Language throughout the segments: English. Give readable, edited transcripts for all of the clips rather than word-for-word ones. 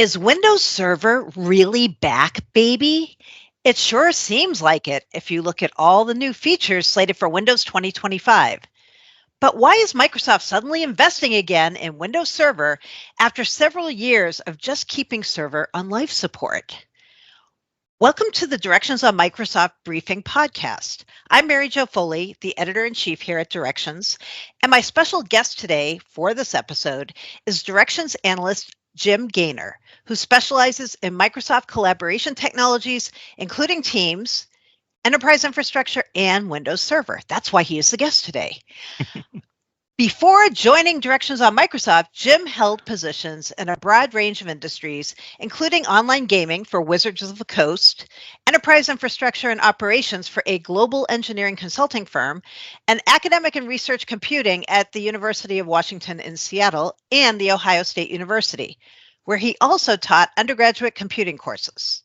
Is Windows Server really back, baby? It sure seems like it if you look at all the new features slated for Windows 2025. But why is Microsoft suddenly investing again in Windows Server after several years of just keeping Server on life support? Welcome to the Directions on Microsoft Briefing podcast. I'm Mary Jo Foley, the editor-in-chief here at Directions, and my special guest today for this episode is Directions analyst Jim Gaynor, who specializes in Microsoft collaboration technologies, including Teams, enterprise infrastructure, and Windows Server. That's why he is the guest today. Before joining Directions on Microsoft, Jim held positions in a broad range of industries, including online gaming for Wizards of the Coast, enterprise infrastructure and operations for a global engineering consulting firm, and academic and research computing at the University of Washington in Seattle and The Ohio State University, where he also taught undergraduate computing courses.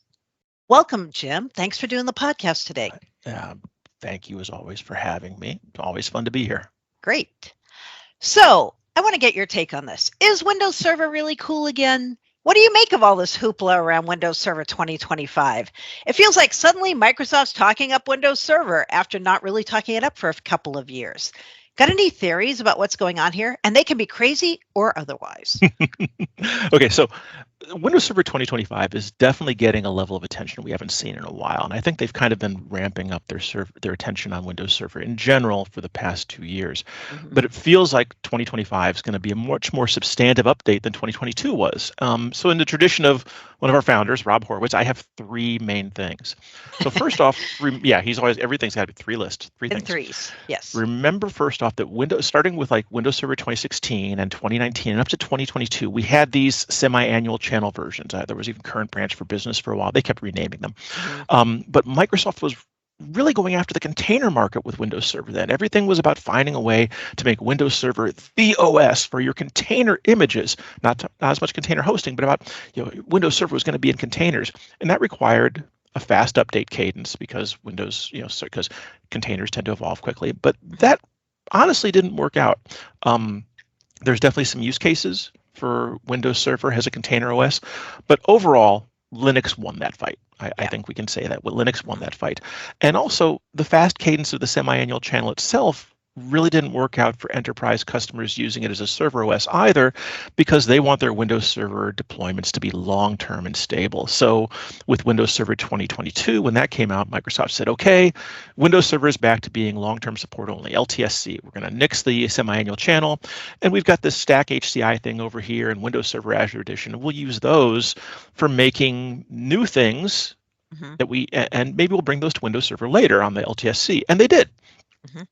Welcome, Jim. Thanks for doing the podcast today. Thank you, as always, for having me. It's always fun to be here. Great. So I want to get your take on this. Is Windows Server really cool again? What do you make of all this hoopla around Windows Server 2025? It feels like suddenly Microsoft's talking up Windows Server after not really talking it up for a couple of years. Got any theories about what's going on here? And they can be crazy or otherwise. Okay, so Windows Server 2025 is definitely getting a level of attention we haven't seen in a while, and I think they've kind of been ramping up their attention on Windows Server in general for the past 2 years. But it feels like 2025 is going to be a much more substantive update than 2022 was. So in the tradition of one of our founders, Rob Horowitz, I have 3 main things. So first off, everything's got to be 3 lists, 3 things. Threes, yes. Remember first off that starting with like Windows Server 2016 and 2019 and up to 2022, we had these semi-annual channel versions. There was even Current Branch for Business for a while. They kept renaming them. But Microsoft was really going after the container market with Windows Server then. Everything was about finding a way to make Windows Server the OS for your container images, not as much container hosting, but about Windows Server was going to be in containers. And that required a fast update cadence because Windows, because containers tend to evolve quickly. But that honestly didn't work out. There's definitely some use cases for Windows Server as a container OS, but overall, Linux won that fight. I think we can say that Linux won that fight. And also, the fast cadence of the semi-annual channel itself really didn't work out for enterprise customers using it as a server OS either, because they want their Windows Server deployments to be long-term and stable. So with Windows Server 2022, when that came out, Microsoft said, okay, Windows Server is back to being long-term support only, LTSC. We're going to nix the semi-annual channel, and we've got this Stack HCI thing over here in Windows Server Azure Edition. We'll use those for making new things and maybe we'll bring those to Windows Server later on the LTSC, and they did.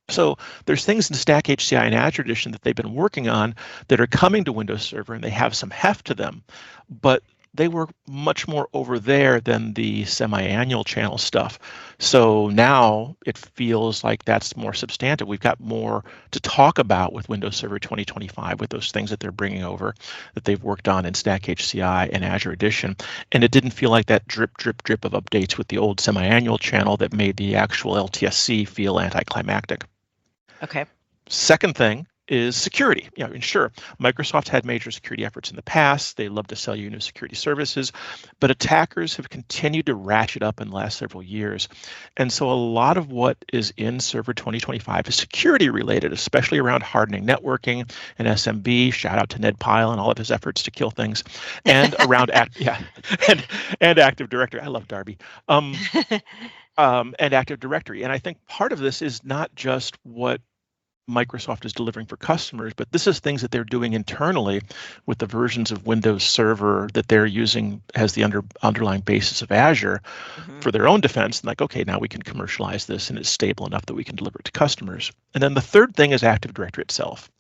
So there's things in Stack HCI and Azure Edition that they've been working on that are coming to Windows Server, and they have some heft to them, but they were much more over there than the semi-annual channel stuff. So now it feels like that's more substantive. We've got more to talk about with Windows Server 2025 with those things that they're bringing over that they've worked on in Stack HCI and Azure Edition. And it didn't feel like that drip, drip, drip of updates with the old semi-annual channel that made the actual LTSC feel anticlimactic. Okay. Second thing is security. And sure, Microsoft had major security efforts in the past. They love to sell you new security services, but attackers have continued to ratchet up in the last several years. And so a lot of what is in Server 2025 is security related, especially around hardening networking and SMB. Shout out to Ned Pyle and all of his efforts to kill things, and around and Active Directory. I love Darby. And Active Directory. And I think part of this is not just what Microsoft is delivering for customers, but this is things that they're doing internally with the versions of Windows Server that they're using as the underlying basis of Azure for their own defense. And like, okay, now we can commercialize this and it's stable enough that we can deliver it to customers. And then the third thing is Active Directory itself.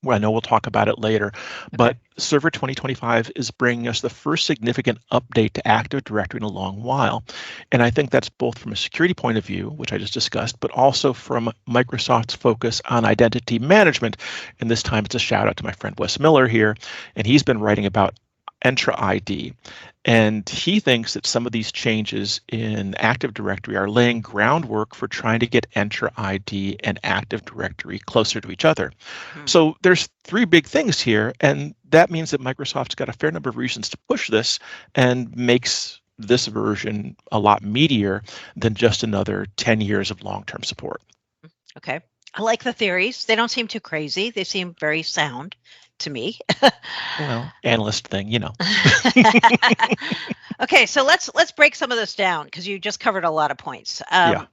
Well, I know we'll talk about it later, but Server 2025 is bringing us the first significant update to Active Directory in a long while. And I think that's both from a security point of view, which I just discussed, but also from Microsoft's focus on identity management. And this time it's a shout out to my friend Wes Miller here, and he's been writing about Entra ID. And he thinks that some of these changes in Active Directory are laying groundwork for trying to get Entra ID and Active Directory closer to each other. So there's three big things here, and that means that Microsoft's got a fair number of reasons to push this and makes this version a lot meatier than just another 10 years of long-term support. Okay. I like the theories. They don't seem too crazy. They seem very sound to me. Well, analyst thing, you know. Okay, so let's break some of this down because you just covered a lot of points. Yeah.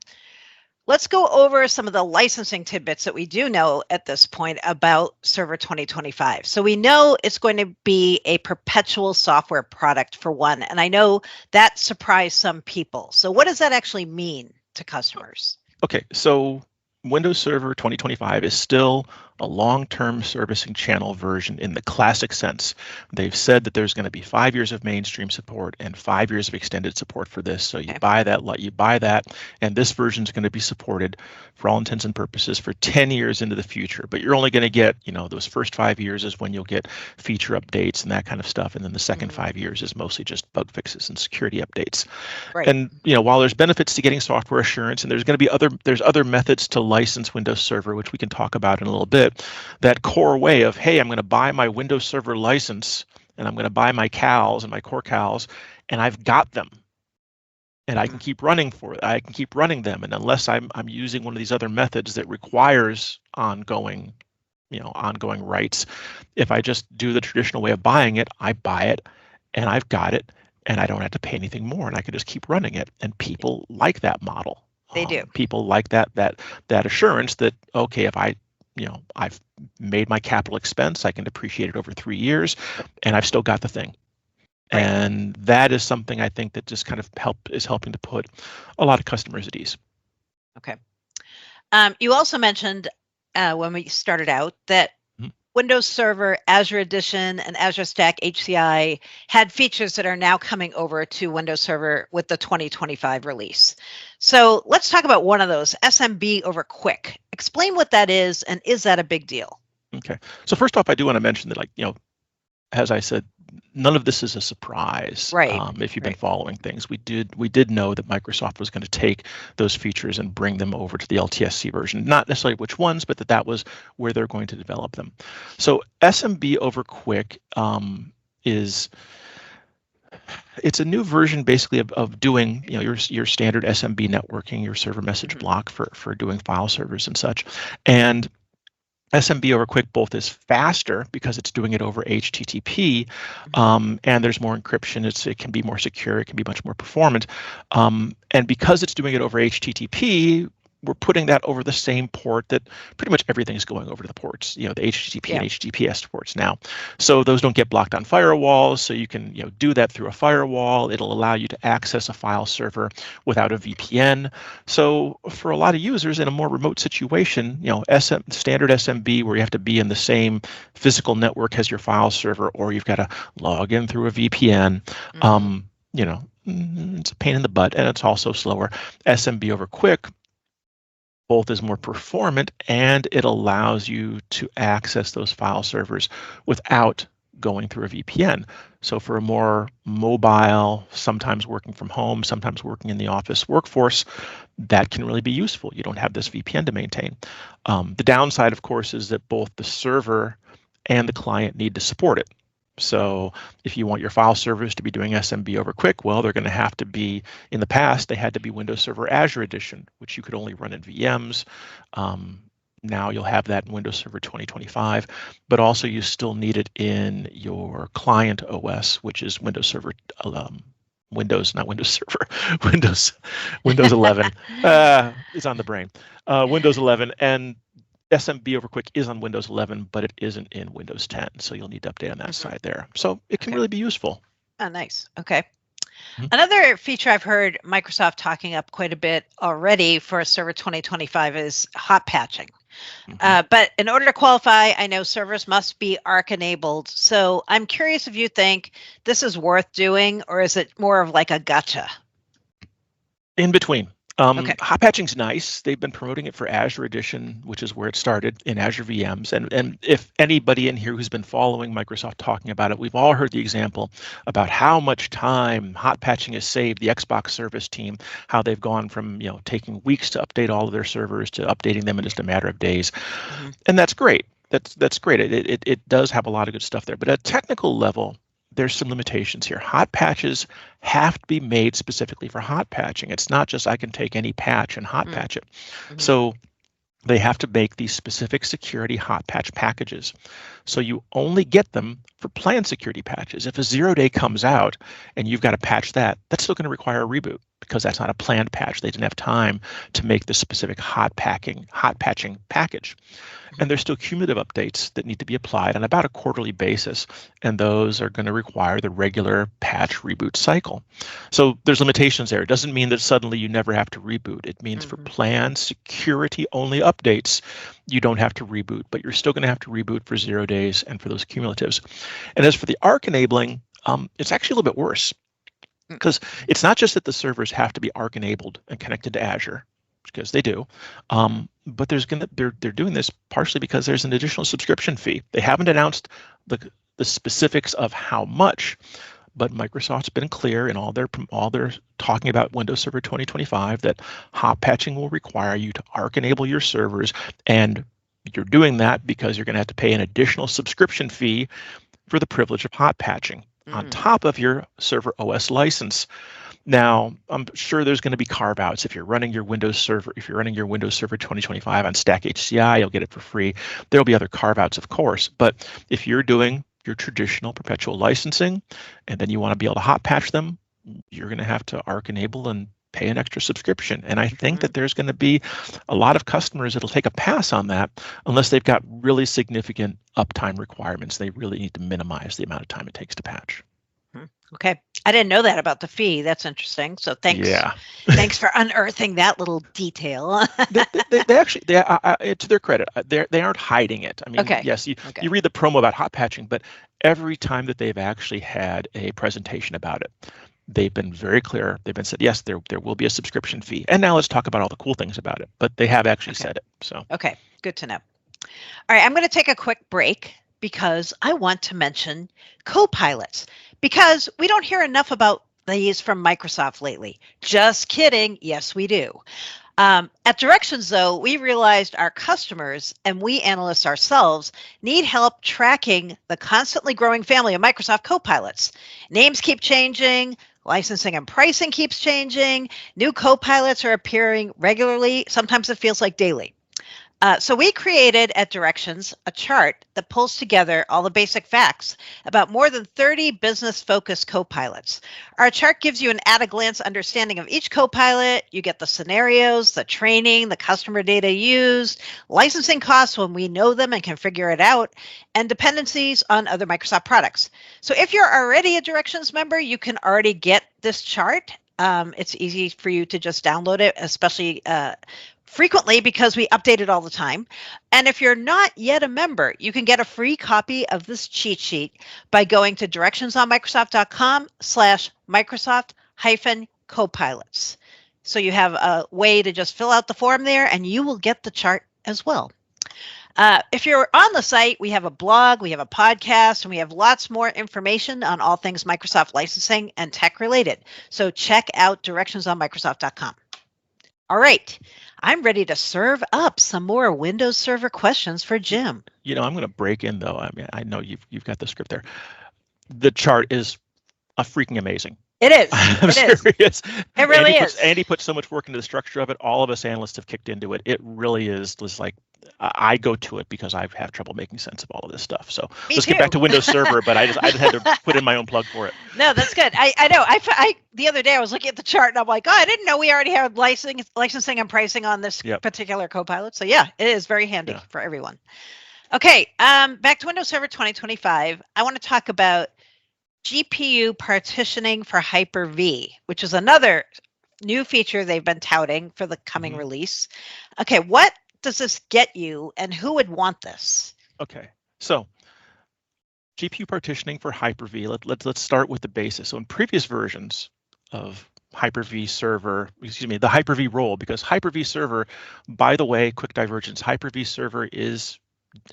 Let's go over some of the licensing tidbits that we do know at this point about Server 2025. So we know it's going to be a perpetual software product for one, and I know that surprised some people. So what does that actually mean to customers? Okay, so Windows Server 2025 is still a long-term servicing channel version in the classic sense. They've said that there's going to be 5 years of mainstream support and 5 years of extended support for this. So you buy that, and this version is going to be supported for all intents and purposes for 10 years into the future. But you're only going to get, those first 5 years is when you'll get feature updates and that kind of stuff, and then the second 5 years is mostly just bug fixes and security updates. Right. And while there's benefits to getting software assurance, and there's going to be other methods to license Windows Server, which we can talk about in a little bit. That core way of, hey, I'm going to buy my Windows Server license and I'm going to buy my CALs and my core CALs, and I've got them, and I can keep running them. And unless I'm using one of these other methods that requires ongoing rights, if I just do the traditional way of buying it, I buy it and I've got it, and I don't have to pay anything more, and I can just keep running it. And people like that model. They do. People like that assurance that, okay, if I've made my capital expense, I can depreciate it over 3 years, and I've still got the thing. Right. And that is something I think that just kind of is helping to put a lot of customers at ease. Okay. You also mentioned when we started out that Windows Server, Azure Edition, and Azure Stack HCI had features that are now coming over to Windows Server with the 2025 release. So let's talk about one of those, SMB Over Quick. Explain what that is, and is that a big deal? Okay. So first off, I do want to mention that, as I said, none of this is a surprise. Right. If you've been following things, we did know that Microsoft was going to take those features and bring them over to the LTSC version. Not necessarily which ones, but that was where they're going to develop them. So SMB Over Quick it's a new version basically of doing your standard SMB networking, your server message block for doing file servers and such. And SMB Over Quick both is faster because it's doing it over HTTP, and there's more encryption. It can be more secure. It can be much more performant. And because it's doing it over HTTP, we're putting that over the same port that pretty much everything's going over to the ports, the HTTP and HTTPS ports now. So those don't get blocked on firewalls. So you can do that through a firewall. It'll allow you to access a file server without a VPN. So for a lot of users in a more remote situation, standard SMB where you have to be in the same physical network as your file server, or you've got to log in through a VPN. It's a pain in the butt, and it's also slower. SMB Over Quick both is more performant, and it allows you to access those file servers without going through a VPN. So for a more mobile, sometimes working from home, sometimes working in the office workforce, that can really be useful. You don't have this VPN to maintain. The downside, of course, is that both the server and the client need to support it. So if you want your file servers to be doing SMB Over Quick, well, they're going to have to be, in the past, they had to be Windows Server Azure Edition, which you could only run in VMs. Now you'll have that in Windows Server 2025, but also you still need it in your client OS, which is Windows Server, Windows 11. It's on the brain. Windows 11, and SMB Over Quick is on Windows 11, but it isn't in Windows 10, so you'll need to update on that side there. So it can really be useful. Oh, nice. Okay. Another feature I've heard Microsoft talking up quite a bit already for Server 2025 is hotpatching. But in order to qualify, I know servers must be ARC enabled. So I'm curious if you think this is worth doing, or is it more of like a gotcha? In between. Okay. Hot patching's nice. They've been promoting it for Azure Edition, which is where it started in Azure VMs. And if anybody in here who's been following Microsoft talking about it, we've all heard the example about how much time hot patching has saved the Xbox service team, how they've gone from taking weeks to update all of their servers to updating them in just a matter of days. And that's great. That's great. It does have a lot of good stuff there. But at a technical level, there's some limitations here. Hot patches have to be made specifically for hot patching. It's not just I can take any patch and hot patch it. So they have to make these specific security hot patch packages. So you only get them for planned security patches. If a 0-day comes out and you've got to patch that, that's still going to require a reboot because that's not a planned patch. They didn't have time to make the specific hot patching package. And there's still cumulative updates that need to be applied on about a quarterly basis, and those are going to require the regular patch reboot cycle. So there's limitations there. It doesn't mean that suddenly you never have to reboot. It means for planned security-only updates, you don't have to reboot, but you're still going to have to reboot for 0 days and for those cumulatives. And as for the ARC enabling, it's actually a little bit worse because it's not just that the servers have to be ARC enabled and connected to Azure, because they do, but they're doing this partially because there's an additional subscription fee. They haven't announced the specifics of how much, but Microsoft's been clear in all their talking about Windows Server 2025 that hot patching will require you to ARC enable your servers, and you're doing that because you're going to have to pay an additional subscription fee for the privilege of hot patching on top of your server OS license. Now, I'm sure there's going to be carve-outs. If you're running your Windows Server 2025 on Stack HCI, you'll get it for free. There'll be other carve-outs, of course. But if you're doing your traditional perpetual licensing and then you want to be able to hot patch them, you're going to have to ARC enable and pay an extra subscription. And I think that there's going to be a lot of customers that'll take a pass on that unless they've got really significant uptime requirements. They really need to minimize the amount of time it takes to patch. Okay. I didn't know that about the fee. That's interesting. So thanks. Yeah. Thanks for unearthing that little detail. they actually, to their credit, they aren't hiding it. I mean, yes, you read the promo about hot patching, but every time that they've actually had a presentation about it, they've been very clear. They've been said, yes, there will be a subscription fee. And now let's talk about all the cool things about it. But they have actually said it. So okay, good to know. All right, I'm going to take a quick break because I want to mention Copilots, because we don't hear enough about these from Microsoft lately. Just kidding. Yes, we do. At Directions, though, we realized our customers and we analysts ourselves need help tracking the constantly growing family of Microsoft Copilots. Names keep changing. Licensing and pricing keeps changing. New Copilots are appearing regularly. Sometimes it feels like daily. So we created at Directions a chart that pulls together all the basic facts about more than 30 business-focused Copilots. Our chart gives you an at-a-glance understanding of each Copilot. You get the scenarios, the training, the customer data used, licensing costs when we know them and can figure it out, and dependencies on other Microsoft products. So if you're already a Directions member, you can already get this chart. It's easy for you to just download it, especially frequently because we update it all the time. And if you're not yet a member, you can get a free copy of this cheat sheet by going to directionsonmicrosoft.com/Microsoft-Copilots. So you have a way to just fill out the form there and you will get the chart as well. If you're on the site, we have a blog, we have a podcast, and we have lots more information on all things Microsoft licensing and tech related. So check out directionsonmicrosoft.com. All right, I'm ready to serve up some more Windows Server questions for Jim. I'm going to break in though. I mean, I know you've got the script there. The chart is freaking amazing. It is. I'm serious. It really is. Andy put so much work into the structure of it. All of us analysts have kicked into it. It really is just like, I go to it because I have trouble making sense of all of this stuff. So let's get back to Windows Server, but I just had to put in my own plug for it. No, that's good. I know. I the other day I was looking at the chart and I'm like, oh, I didn't know we already had licensing and pricing on this particular Copilot. So yeah, it is very handy for everyone. Okay, back to Windows Server 2025. I want to talk about GPU partitioning for Hyper-V, which is another new feature they've been touting for the coming release. Okay, what does this get you and who would want this? Okay, so GPU partitioning for Hyper-V, let's start with the basis. So in previous versions of Hyper-V server, excuse me, the Hyper-V role, because Hyper-V server, by the way, quick divergence, Hyper-V server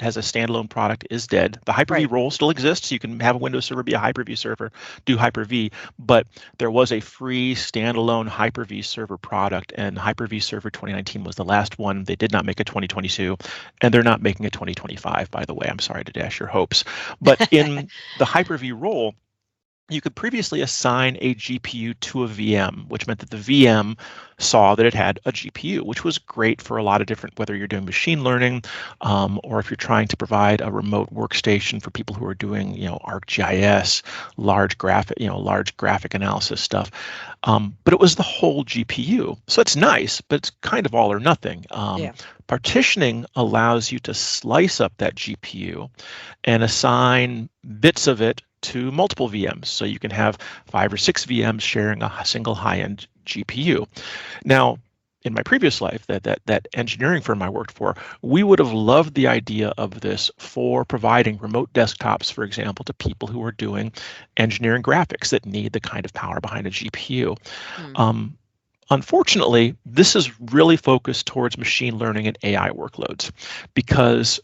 has a standalone product, is dead. The Hyper-V Right. role still exists. You can have a Windows server be a Hyper-V server, do Hyper-V, but there was a free standalone Hyper-V server product, and Hyper-V server 2019 was the last one. They did not make a 2022, and they're not making a 2025, by the way. I'm sorry to dash your hopes. But in the Hyper-V role, you could previously assign a GPU to a VM, which meant that the VM saw that it had a GPU, which was great for a lot of different, whether you're doing machine learning, or if you're trying to provide a remote workstation for people who are doing, ArcGIS, large graphic analysis stuff. But it was the whole GPU. So it's nice, but it's kind of all or nothing. Yeah. Partitioning allows you to slice up that GPU and assign bits of it to multiple VMs. So you can have 5 or 6 VMs sharing a single high-end GPU. Now, in my previous life, that engineering firm I worked for, we would have loved the idea of this for providing remote desktops, for example, to people who are doing engineering graphics that need the kind of power behind a GPU. Unfortunately, this is really focused towards machine learning and AI workloads, because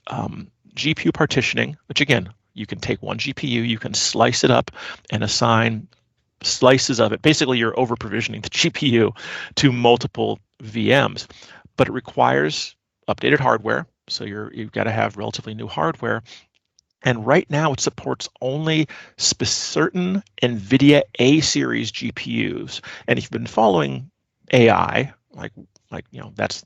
GPU partitioning, which again, you can take one GPU, you can slice it up and assign slices of it. Basically, you're over provisioning the GPU to multiple VMs, but it requires updated hardware. So you've got to have relatively new hardware. And right now it supports only certain NVIDIA A-series GPUs. And if you've been following AI, that's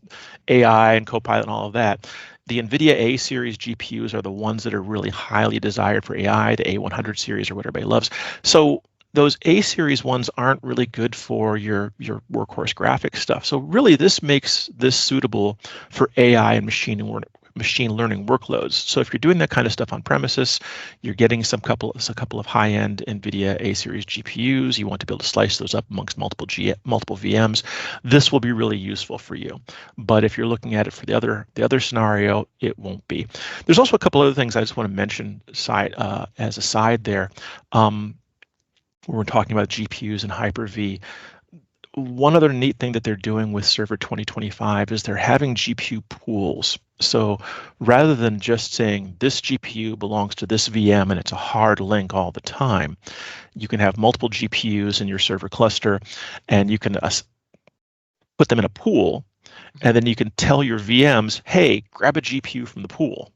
AI and Copilot and all of that, the NVIDIA A-series GPUs are the ones that are really highly desired for AI, the A100 series or what everybody loves. So those A-series ones aren't really good for your workhorse graphic stuff. So really this makes this suitable for AI and machine learning workloads. So if you're doing that kind of stuff on premises, you're getting a couple of high-end NVIDIA A-series GPUs, you want to be able to slice those up amongst multiple VMs, this will be really useful for you. But if you're looking at it for the other scenario, it won't be. There's also a couple other things I just want to mention as a side there. We're talking about GPUs and Hyper-V. One other neat thing that they're doing with Server 2025 is they're having GPU pools. So rather than just saying this GPU belongs to this VM and it's a hard link all the time, you can have multiple GPUs in your server cluster, and you can put them in a pool, and then you can tell your VMs, hey, grab a GPU from the pool.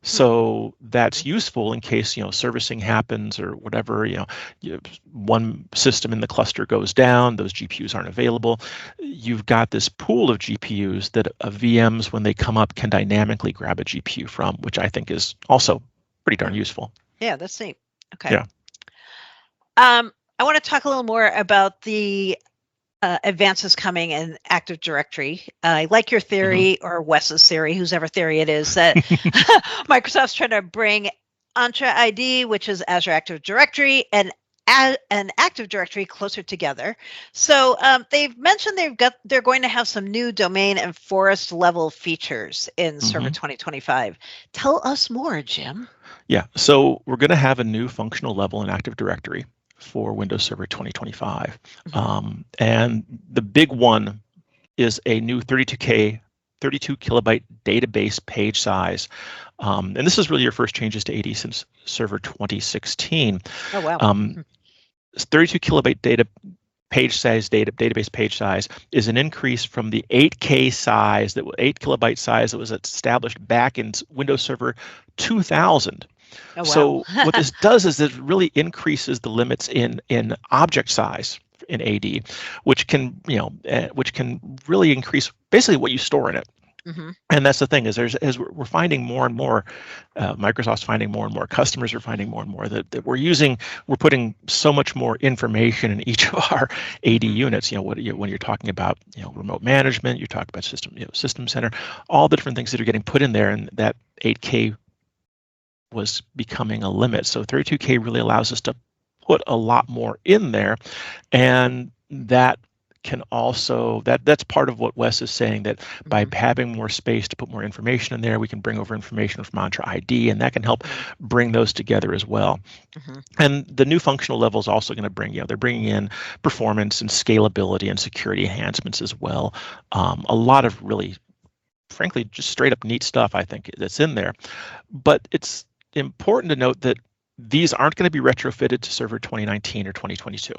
So that's useful in case, servicing happens or whatever, one system in the cluster goes down, those GPUs aren't available. You've got this pool of GPUs that VMs, when they come up, can dynamically grab a GPU from, which I think is also pretty darn useful. Yeah, that's neat. Okay. Yeah. I want to talk a little more about the advances coming in Active Directory. I like your theory, or Wes's theory, whosever theory it is, that Microsoft's trying to bring Entra ID, which is Azure Active Directory, and an Active Directory closer together. So they've mentioned they're going to have some new domain and forest level features in Server 2025. Tell us more, Jim. Yeah, so we're going to have a new functional level in Active Directory for Windows Server 2025. And the big one is a new 32 kilobyte database page size. And this is really your first changes to AD since Server 2016. Oh, wow. 32 kilobyte database page size is an increase from the 8K size, 8 kilobyte size that was established back in Windows Server 2000. Oh, wow. So what this does is it really increases the limits in object size in AD, which can really increase basically what you store in it. And that's the thing, is as we're finding more and more, Microsoft's finding more and more, customers are finding more and more that we're putting so much more information in each of our AD units. When you're talking about remote management, you talk about system center, all the different things that are getting put in there, and that 8K was becoming a limit. So 32K really allows us to put a lot more in there, and that can also, that's part of what Wes is saying, that by having more space to put more information in there, we can bring over information from Entra ID, and that can help bring those together as well. And the new functional level is also going to bring, they're bringing in performance and scalability and security enhancements as well. A lot of really, frankly, just straight up neat stuff, I think, that's in there. But it's important to note that these aren't going to be retrofitted to Server 2019 or 2022.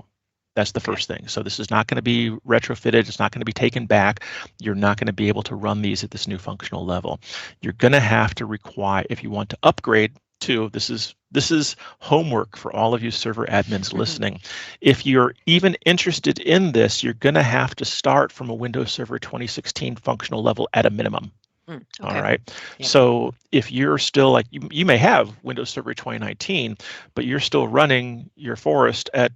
That's the first thing. So this is not going to be retrofitted. It's not going to be taken back. You're not going to be able to run these at this new functional level. You're going to have to require, if you want to upgrade to, this is homework for all of you server admins listening. If you're even interested in this, you're going to have to start from a Windows Server 2016 functional level at a minimum. All right. Yeah. So if you're still like, you may have Windows Server 2019, but you're still running your Forest at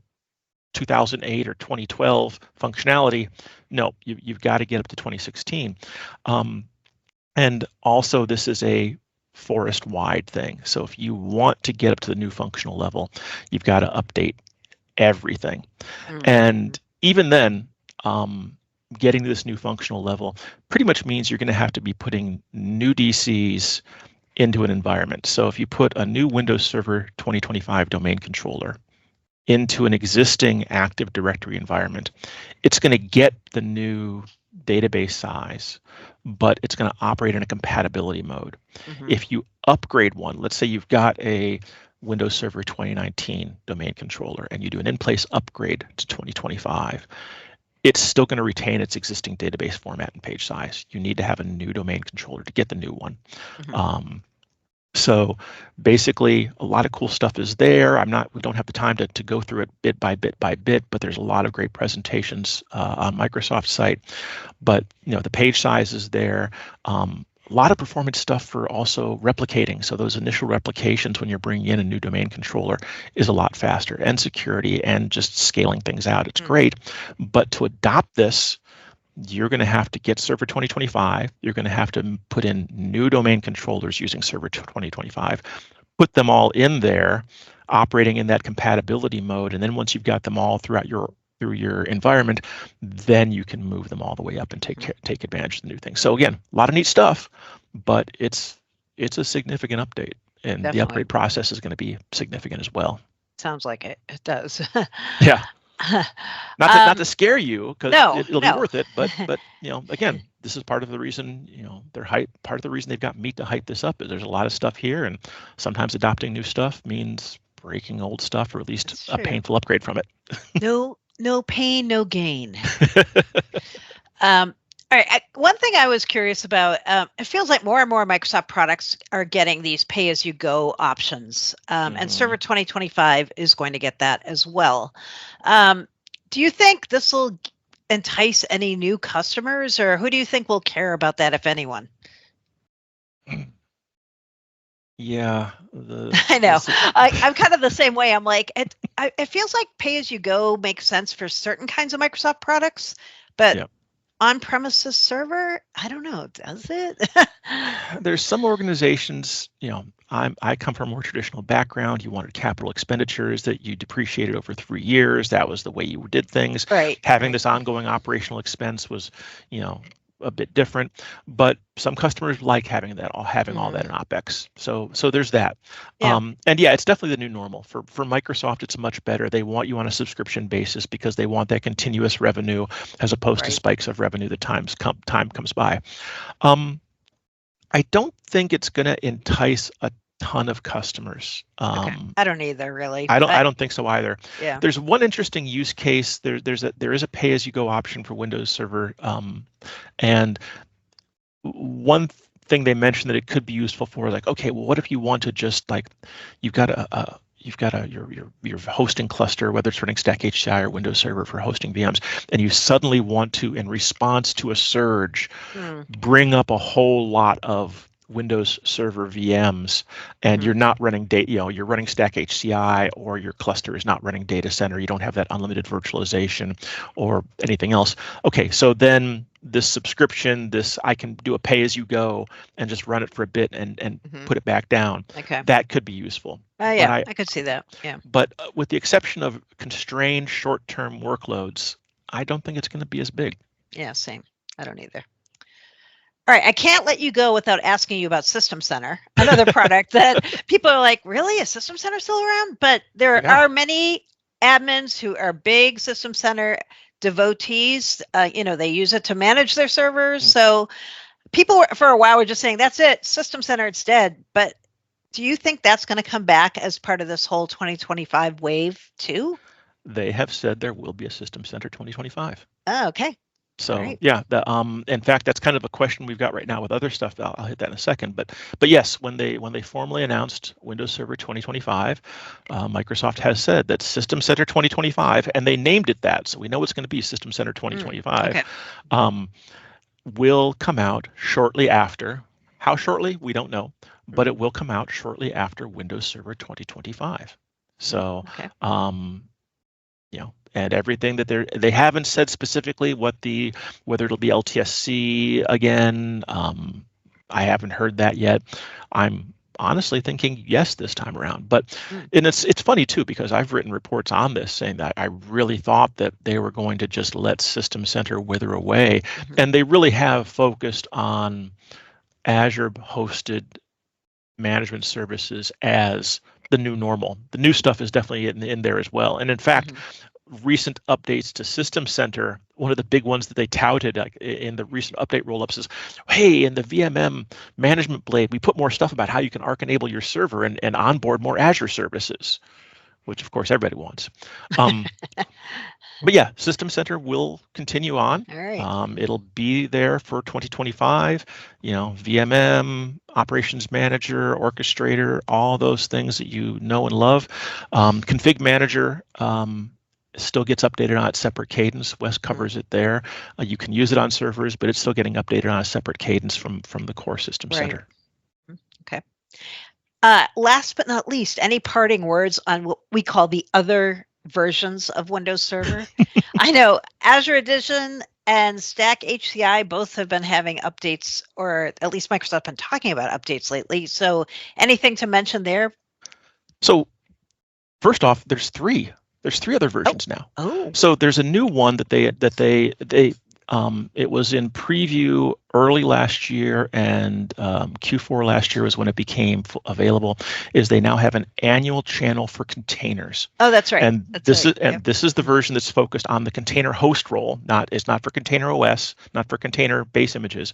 2008 or 2012 functionality, no, you've got to get up to 2016. And also, this is a Forest-wide thing. So if you want to get up to the new functional level, you've got to update everything. And even then, getting to this new functional level pretty much means you're going to have to be putting new DCs into an environment. So if you put a new Windows Server 2025 domain controller into an existing Active Directory environment, it's going to get the new database size, but it's going to operate in a compatibility mode. If you upgrade one, let's say you've got a Windows Server 2019 domain controller and you do an in-place upgrade to 2025, it's still going to retain its existing database format and page size. You need to have a new domain controller to get the new one. So basically, a lot of cool stuff is there. We don't have the time to go through it bit by bit by bit, but there's a lot of great presentations on Microsoft's site. But the page size is there. A lot of performance stuff for also replicating. So those initial replications when you're bringing in a new domain controller is a lot faster, and security and just scaling things out. It's great. But to adopt this, you're going to have to get Server 2025. You're going to have to put in new domain controllers using Server 2025, put them all in there, operating in that compatibility mode. And then once you've got them all through your environment, then you can move them all the way up and take advantage of the new things. So again, a lot of neat stuff, but it's a significant update, and the upgrade process is going to be significant as well. Sounds like it. It does. Yeah. Not to scare you, because it'll be worth it, but again, this is part of the reason part of the reason they've got me to hype this up is there's a lot of stuff here, and sometimes adopting new stuff means breaking old stuff, or at least a painful upgrade from it. No pain, no gain. All right. One thing I was curious about, it feels like more and more Microsoft products are getting these pay-as-you-go options, and Server 2025 is going to get that as well. Do you think this will entice any new customers, or who do you think will care about that, if anyone? Yeah, I know. I'm kind of the same way. I'm like, it feels like pay-as-you-go makes sense for certain kinds of Microsoft products, but on-premises server, I don't know, does it? There's some organizations, I come from a more traditional background. You wanted capital expenditures that you depreciated over 3 years. That was the way you did things. Right. Having this ongoing operational expense was, a bit different, but some customers like having all that in OpEx. So there's that. And it's definitely the new normal. For Microsoft, it's much better. They want you on a subscription basis because they want that continuous revenue as opposed to spikes of revenue that time comes by. I don't think it's going to entice a ton of customers. I don't either, really. I don't think so either. Yeah. There's one interesting use case. There is a pay-as-you-go option for Windows Server, and one thing they mentioned that it could be useful for, like, okay, well, what if you want to just like, you've got your hosting cluster, whether it's running Stack HCI or Windows Server for hosting VMs, and you suddenly want to, in response to a surge, bring up a whole lot of Windows Server VMs, and you're not running you're running Stack HCI, or your cluster is not running data center. You don't have that unlimited virtualization or anything else. Okay, so then this subscription, I can do a pay-as-you-go and just run it for a bit and put it back down. Okay. That could be useful. I could see that. Yeah. But with the exception of constrained short-term workloads, I don't think it's going to be as big. Yeah, same. I don't either. All right, I can't let you go without asking you about System Center, another product that people are like, really? Is System Center still around? But there are many admins who are big System Center devotees. They use it to manage their servers. So people for a while were just saying, that's it, System Center, it's dead. But do you think that's going to come back as part of this whole 2025 wave too? They have said there will be a System Center 2025. Oh, okay. So right. yeah, in fact, that's kind of a question we've got right now with other stuff. I'll hit that in a second. But yes, when they formally announced Windows Server 2025, Microsoft has said that System Center 2025, and they named it that, so we know it's going to be System Center 2025. Okay. Will come out shortly after. How shortly, we don't know, but it will come out shortly after Windows Server 2025. So, okay. And everything that they haven't said specifically whether it'll be LTSC again. I haven't heard that yet. I'm honestly thinking yes this time around, but and it's funny too, because I've written reports on this saying that I really thought that they were going to just let System Center wither away, and they really have focused on Azure hosted management services as the new normal. The new stuff is definitely in there as well, and in fact, recent updates to System Center, one of the big ones that they touted in the recent update rollups is, hey, in the VMM management blade, we put more stuff about how you can ARC enable your server and onboard more Azure services, which of course everybody wants. But yeah, System Center will continue on. All right. It'll be there for 2025. VMM, Operations Manager, Orchestrator, all those things that you know and love. Config Manager still gets updated on its separate cadence. Wes covers it there. You can use it on servers, but it's still getting updated on a separate cadence from the core System Center. Okay. Last but not least, any parting words on what we call the other versions of Windows Server? I know Azure Edition and Stack HCI both have been having updates, or at least Microsoft has been talking about updates lately. So anything to mention there? So first off, there's three other versions now. Oh. So there's a new one that they it was in preview early last year, and Q4 last year was when it became available. Is they now have an annual channel for containers. Oh, that's right. And this is the version that's focused on the container host role. It's not for container OS, not for container base images,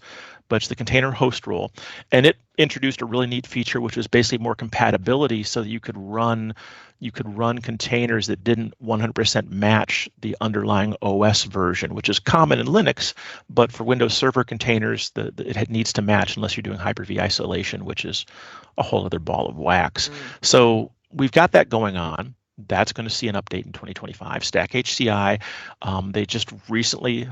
but it's the container host role. And it introduced a really neat feature, which was basically more compatibility, so that you could run containers that didn't 100% match the underlying OS version, which is common in Linux, but for Windows Server containers, it needs to match unless you're doing Hyper-V isolation, which is a whole other ball of wax. So we've got that going on. That's going to see an update in 2025. Stack HCI, they just recently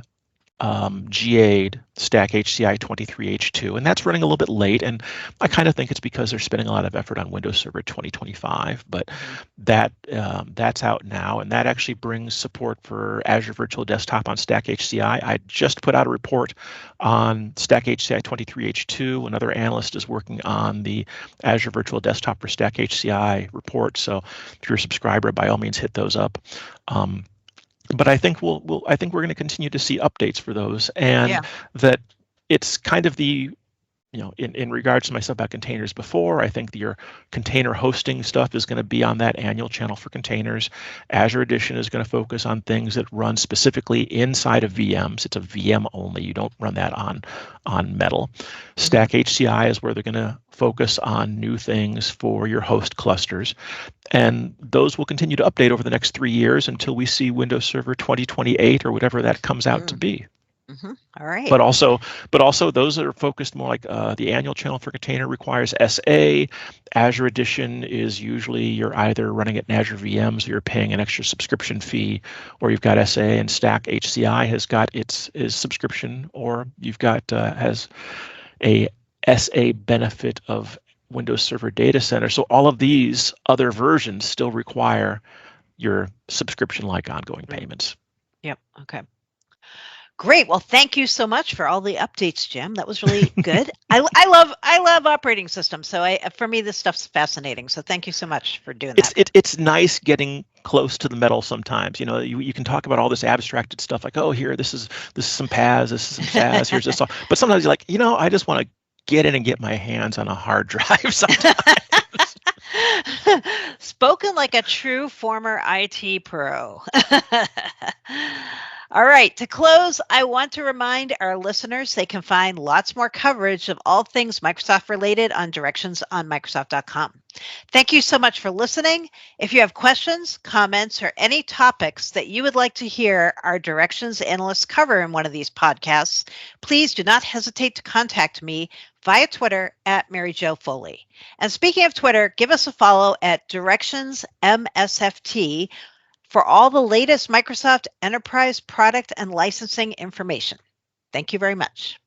GA'd Stack HCI 23H2, and that's running a little bit late, and I kind of think it's because they're spending a lot of effort on Windows Server 2025, but that's out now, and that actually brings support for Azure Virtual Desktop on Stack HCI. I just put out a report on Stack HCI 23H2. Another analyst is working on the Azure Virtual Desktop for Stack HCI report, so if you're a subscriber, by all means hit those up. But I think we're going to continue to see updates for those, and that it's kind of the, in regards to my stuff about containers before, I think your container hosting stuff is going to be on that annual channel for containers. Azure Edition is going to focus on things that run specifically inside of VMs. It's a VM only. You don't run that on Metal. Stack HCI is where they're going to focus on new things for your host clusters. And those will continue to update over the next 3 years until we see Windows Server 2028 or whatever that comes out to be. All right. But also those that are focused more like the annual channel for container requires SA. Azure Edition is usually you're either running it in Azure VMs or you're paying an extra subscription fee, or you've got SA, and Stack HCI has got its subscription, or you've got has a SA benefit of Windows Server Data Center. So all of these other versions still require your subscription-like ongoing payments. Yep. Okay. Great. Well, thank you so much for all the updates, Jim. That was really good. I love operating systems. So for me, this stuff's fascinating. So thank you so much for doing that. It's nice getting close to the metal sometimes. You can talk about all this abstracted stuff like, oh, here, this is some PAS, this is some SAS, here's this all. But sometimes you're like, I just want to get in and get my hands on a hard drive sometimes. Spoken like a true former IT pro. All right, to close, I want to remind our listeners they can find lots more coverage of all things Microsoft related on directions on Microsoft.com. Thank you so much for listening. If you have questions, comments, or any topics that you would like to hear our directions analysts cover in one of these podcasts, please do not hesitate to contact me via Twitter at Mary Jo Foley. And speaking of Twitter, give us a follow at DirectionsMSFT for all the latest Microsoft Enterprise product and licensing information. Thank you very much.